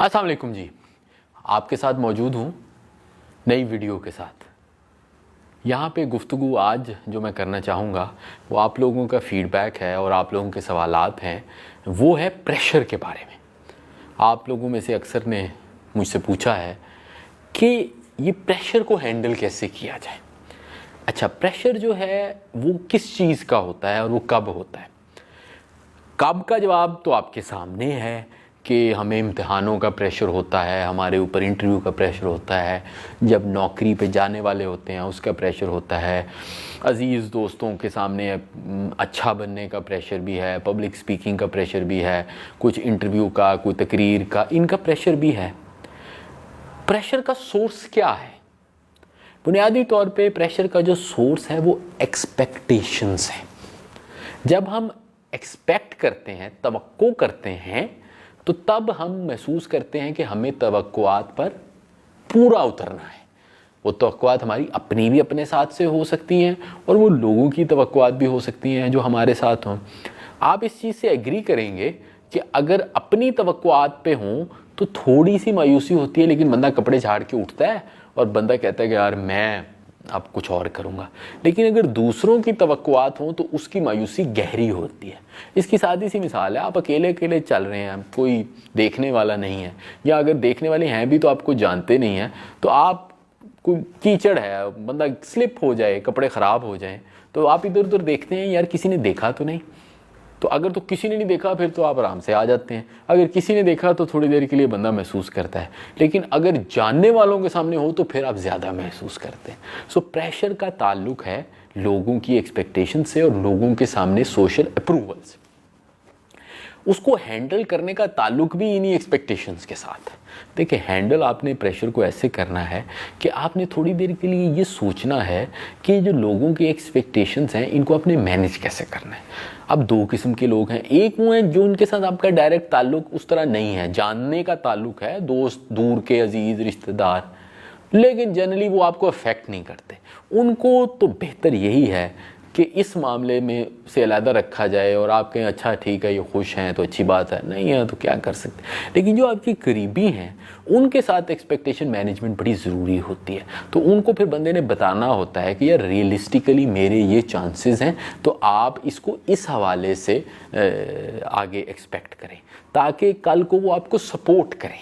अस्सलाम वालेकुम जी, आपके साथ मौजूद हूँ नई वीडियो के साथ। यहाँ पे गुफ्तगू आज जो मैं करना चाहूँगा वो आप लोगों का फ़ीडबैक है और आप लोगों के सवालात हैं, वो है प्रेशर के बारे में। आप लोगों में से अक्सर ने मुझसे पूछा है कि ये प्रेशर को हैंडल कैसे किया जाए। अच्छा, प्रेशर जो है वो किस चीज़ का होता है और वो कब होता है? कब का जवाब तो आपके सामने है कि हमें इम्तिहानों का प्रेशर होता है, हमारे ऊपर इंटरव्यू का प्रेशर होता है, जब नौकरी पे जाने वाले होते हैं उसका प्रेशर होता है, अज़ीज़ दोस्तों के सामने अच्छा बनने का प्रेशर भी है, पब्लिक स्पीकिंग का प्रेशर भी है, कुछ इंटरव्यू का, कोई तकरीर का, इनका प्रेशर भी है। प्रेशर का सोर्स क्या है? बुनियादी तौर पे प्रेशर का जो सोर्स है वो एक्सपेक्टेशंस है। जब हम एक्सपेक्ट करते हैं, तवक्को करते हैं, तो तब हम महसूस करते हैं कि हमें तवक्कुआत पर पूरा उतरना है। वो तवक्कुआत हमारी अपनी भी अपने साथ से हो सकती हैं और वो लोगों की तवक्कुआत भी हो सकती हैं जो हमारे साथ हों। आप इस चीज़ से एग्री करेंगे कि अगर अपनी तवक्कुआत पे हों तो थोड़ी सी मायूसी होती है, लेकिन बंदा कपड़े झाड़ के उठता है और बंदा कहता है कि यार मैं अब कुछ और करूँगा। लेकिन अगर दूसरों की तवक्कुआत हों तो उसकी मायूसी गहरी होती है। इसकी सादी सी मिसाल है, आप अकेले अकेले चल रहे हैं, कोई देखने वाला नहीं है, या अगर देखने वाले हैं भी तो आपको जानते नहीं हैं, तो आप कोई कीचड़ है, बंदा स्लिप हो जाए, कपड़े ख़राब हो जाएं, तो आप इधर उधर देखते हैं यार किसी ने देखा तो नहीं। तो अगर तो किसी ने नहीं देखा फिर तो आप आराम से आ जाते हैं, अगर किसी ने देखा तो थोड़ी देर के लिए बंदा महसूस करता है, लेकिन अगर जानने वालों के सामने हो तो फिर आप ज़्यादा महसूस करते हैं। सो प्रेशर का ताल्लुक है लोगों की एक्सपेक्टेशन से और लोगों के सामने सोशल अप्रूवल से। उसको हैंडल करने का ताल्लुक भी इन्हीं एक्सपेक्टेशंस के साथ है। देखिए, हैंडल आपने प्रेशर को ऐसे करना है कि आपने थोड़ी देर के लिए ये सोचना है कि जो लोगों की एक्सपेक्टेशंस हैं इनको आपने मैनेज कैसे करना है। अब दो किस्म के लोग हैं, एक वो हैं जो उनके साथ आपका डायरेक्ट ताल्लुक उस तरह नहीं है, जानने का ताल्लुक है, दोस्त, दूर के अजीज़ रिश्तेदार, लेकिन जनरली वो आपको अफेक्ट नहीं करते। उनको तो बेहतर यही है कि इस मामले में से अलहदा रखा जाए और आप कहें अच्छा ठीक है ये खुश हैं तो अच्छी बात है, नहीं है तो क्या कर सकते। लेकिन जो आपके करीबी हैं उनके साथ एक्सपेक्टेशन मैनेजमेंट बड़ी ज़रूरी होती है। तो उनको फिर बंदे ने बताना होता है कि यार रियलिस्टिकली मेरे ये चांसेस हैं, तो आप इसको इस हवाले से आगे एक्सपेक्ट करें ताकि कल को वो आपको सपोर्ट करें।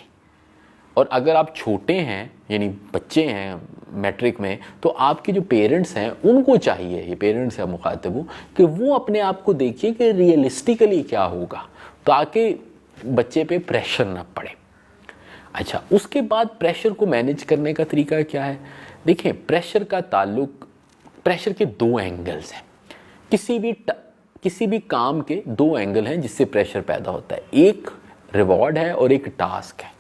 और अगर आप छोटे हैं यानी बच्चे हैं मैट्रिक में, तो आपके जो पेरेंट्स हैं उनको चाहिए, ये पेरेंट्स से मुखातिब हूँ, कि वो अपने आप को देखिए कि रियलिस्टिकली क्या होगा ताकि बच्चे पे प्रेशर ना पड़े। अच्छा, उसके बाद प्रेशर को मैनेज करने का तरीका क्या है? देखिए, प्रेशर का ताल्लुक, प्रेशर के दो एंगल्स हैं। किसी भी काम के दो एंगल हैं जिससे प्रेशर पैदा होता है, एक रिवॉर्ड है और एक टास्क है।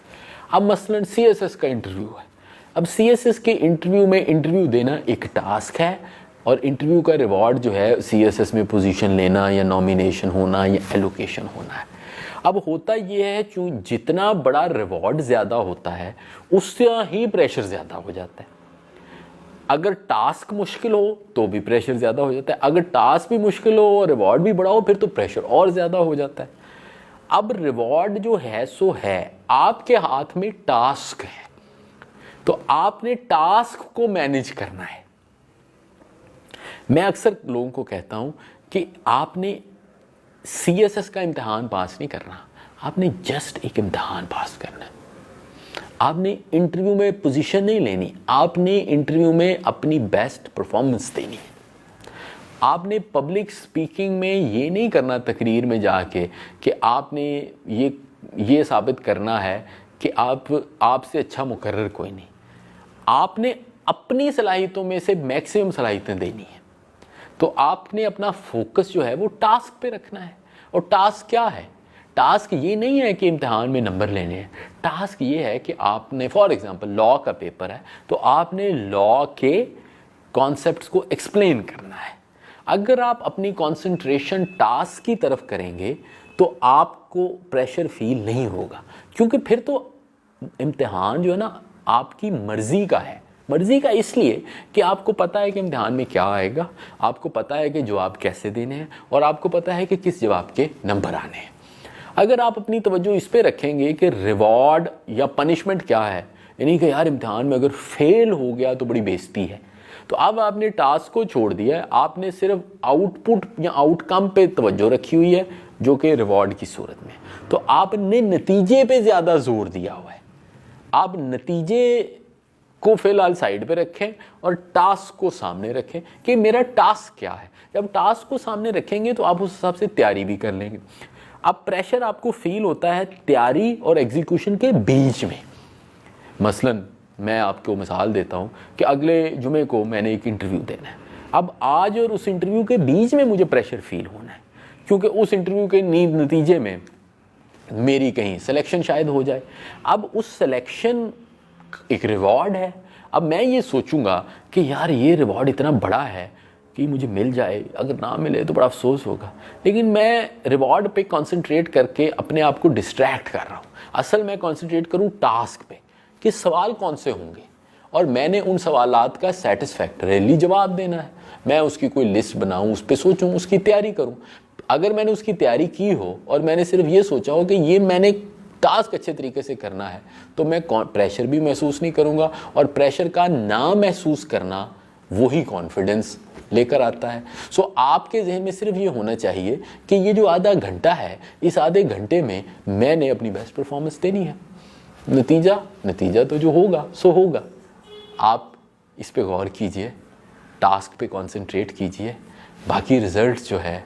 अब मसलन CSS का इंटरव्यू है, अब CSS के इंटरव्यू में इंटरव्यू देना एक टास्क है और इंटरव्यू का रिवॉर्ड जो है CSS में पोजीशन लेना या नॉमिनेशन होना या एलोकेशन होना है। अब होता ये है कि जितना बड़ा रिवॉर्ड ज़्यादा होता है उससे ही प्रेशर ज़्यादा हो जाता है। अगर टास्क मुश्किल हो तो भी प्रेशर ज़्यादा हो जाता है, अगर टास्क भी मुश्किल हो और रिवॉर्ड भी बड़ा हो फिर तो प्रेशर और ज़्यादा हो जाता है। अब रिवॉर्ड जो है सो है, आपके हाथ में टास्क है, तो आपने टास्क को मैनेज करना है। मैं अक्सर लोगों को कहता हूं कि आपने CSS का इम्तिहान पास नहीं करना, आपने जस्ट एक इम्तिहान पास करना है। आपने इंटरव्यू में पोजीशन नहीं लेनी, आपने इंटरव्यू में अपनी बेस्ट परफॉर्मेंस देनी है। आपने पब्लिक स्पीकिंग में ये नहीं करना तकरीर में जाके कि आपने ये साबित करना है कि आपसे अच्छा मुकर्रर कोई नहीं। आपने अपनी सलाहियतों में से मैक्सिमम सलाहियतें देनी है। तो आपने अपना फोकस जो है वो टास्क पे रखना है। और टास्क क्या है? टास्क ये नहीं है कि इम्तिहान में नंबर लेने हैं। टास्क ये है कि आपने फॉर एग्जांपल लॉ का पेपर है तो आपने लॉ के कॉन्सेप्ट्स को एक्सप्लेन करना है। अगर आप अपनी कंसंट्रेशन टास्क की तरफ करेंगे तो आपको प्रेशर फील नहीं होगा, क्योंकि फिर तो इम्तिहान जो है ना आपकी मर्जी का है। मर्जी का इसलिए कि आपको पता है कि इम्तिहान में क्या आएगा, आपको पता है कि जवाब कैसे देने हैं और आपको पता है कि किस जवाब के नंबर आने हैं। अगर आप अपनी तवज्जो इस पे रखेंगे कि रिवॉर्ड या पनिशमेंट क्या है, यानी कि यार इम्तिहान में अगर फेल हो गया तो बड़ी बेइज्जती है, तो अब आपने टास्क को छोड़ दिया है, आपने सिर्फ आउटपुट या आउटकम पे तवज्जो रखी हुई है जो कि रिवॉर्ड की सूरत में। तो आपने नतीजे पे ज़्यादा जोर दिया हुआ है। आप नतीजे को फिलहाल साइड पे रखें और टास्क को सामने रखें कि मेरा टास्क क्या है। जब टास्क को सामने रखेंगे तो आप उस हिसाब से तैयारी भी कर लेंगे। अब प्रेशर आपको फील होता है तैयारी और एग्जीक्यूशन के बीच में। मसलन मैं आपको मिसाल देता हूँ कि अगले जुमे को मैंने एक इंटरव्यू देना है। अब आज और उस इंटरव्यू के बीच में मुझे प्रेशर फील होना है, क्योंकि उस इंटरव्यू के नतीजे में मेरी कहीं सिलेक्शन शायद हो जाए। अब उस सिलेक्शन एक रिवॉर्ड है। अब मैं ये सोचूंगा कि यार ये रिवॉर्ड इतना बड़ा है कि मुझे मिल जाए, अगर ना मिले तो बड़ा अफसोस होगा। लेकिन मैं रिवॉर्ड पे कंसंट्रेट करके अपने आप को डिस्ट्रैक्ट कर रहा हूँ। असल मैं कंसंट्रेट करूँ टास्क पे कि सवाल कौन से होंगे और मैंने उन सवालात का सेटिस्फैक्टरीली जवाब देना है। मैं उसकी कोई लिस्ट बनाऊँ, उस पर सोचूँ, उसकी तैयारी करूँ। अगर मैंने उसकी तैयारी की हो और मैंने सिर्फ ये सोचा हो कि ये मैंने टास्क अच्छे तरीके से करना है, तो मैं प्रेशर भी महसूस नहीं करूँगा। और प्रेशर का ना महसूस करना वही कॉन्फिडेंस लेकर आता है। सो आपके जहन में सिर्फ ये होना चाहिए कि ये जो आधा घंटा है, इस आधे घंटे में मैंने अपनी बेस्ट परफॉर्मेंस देनी है। नतीजा तो जो होगा सो होगा। आप इस पे गौर कीजिए, टास्क पे कंसंट्रेट कीजिए, बाकी रिज़ल्ट जो है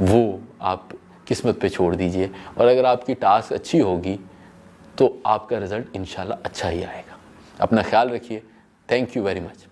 वो आप किस्मत पे छोड़ दीजिए। और अगर आपकी टास्क अच्छी होगी तो आपका रिज़ल्ट इंशाल्लाह अच्छा ही आएगा। अपना ख्याल रखिए। Thank you very much.